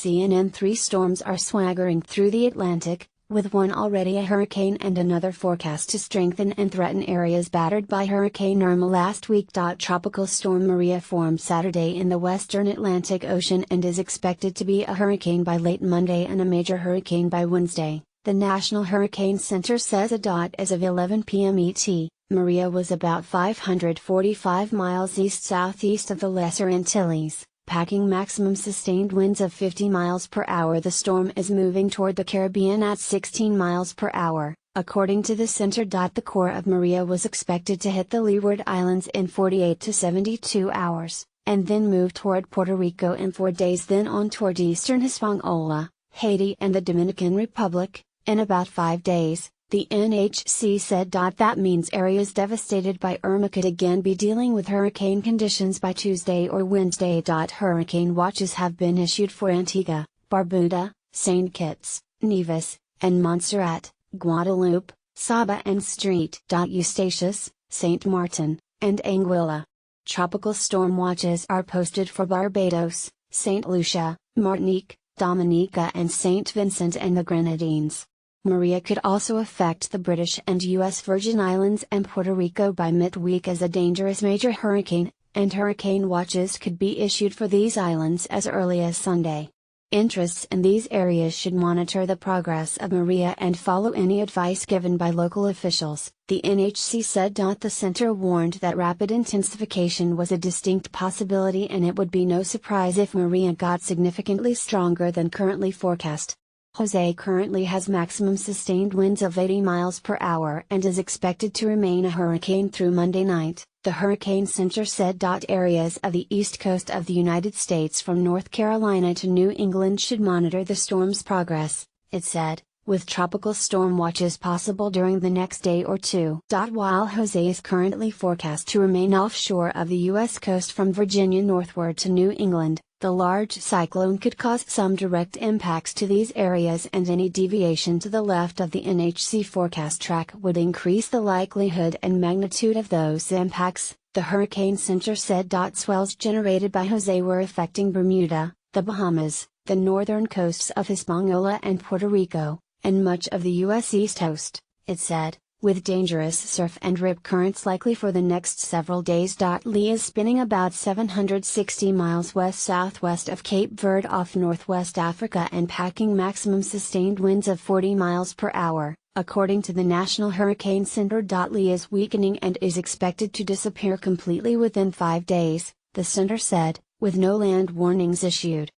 CNN 3 storms are swaggering through the Atlantic, with one already a hurricane and another forecast to strengthen and threaten areas battered by Hurricane Irma last week. Tropical Storm Maria formed Saturday in the western Atlantic Ocean and is expected to be a hurricane by late Monday and a major hurricane by Wednesday, the National Hurricane Center says. As of 11 p.m. ET, Maria was about 545 miles east-southeast of the Lesser Antilles, packing maximum sustained winds of 50 miles per hour. The storm is moving toward the Caribbean at 16 miles per hour, according to the center. The core of Maria was expected to hit the Leeward Islands in 48 to 72 hours, and then move toward Puerto Rico in 4 days, then on toward eastern Hispaniola, Haiti and the Dominican Republic, in about 5 days. The NHC said. That means areas devastated by Irma could again be dealing with hurricane conditions by Tuesday or Wednesday. Hurricane watches have been issued for Antigua, Barbuda, St. Kitts, Nevis, and Montserrat, Guadeloupe, Saba and St. Eustatius, St. Martin, and Anguilla. Tropical storm watches are posted for Barbados, St. Lucia, Martinique, Dominica and St. Vincent and the Grenadines. Maria could also affect the British and U.S. Virgin Islands and Puerto Rico by midweek as a dangerous major hurricane, and hurricane watches could be issued for these islands as early as Sunday. Interests in these areas should monitor the progress of Maria and follow any advice given by local officials, the NHC said. The center warned that rapid intensification was a distinct possibility and it would be no surprise if Maria got significantly stronger than currently forecast. Jose currently has maximum sustained winds of 80 miles per hour and is expected to remain a hurricane through Monday night, the Hurricane Center said. Areas of the east coast of the United States from North Carolina to New England should monitor the storm's progress, it said, with tropical storm watches possible during the next day or two. While Jose is currently forecast to remain offshore of the U.S. coast from Virginia northward to New England, the large cyclone could cause some direct impacts to these areas, and any deviation to the left of the NHC forecast track would increase the likelihood and magnitude of those impacts, the Hurricane Center said. Swells generated by Jose were affecting Bermuda, the Bahamas, the northern coasts of Hispaniola and Puerto Rico, and much of the U.S. East Coast, it said, with dangerous surf and rip currents likely for the next several days. Lee is spinning about 760 miles west-southwest of Cape Verde off northwest Africa and packing maximum sustained winds of 40 miles per hour, according to the National Hurricane Center. Lee is weakening and is expected to disappear completely within 5 days, the center said, with no land warnings issued.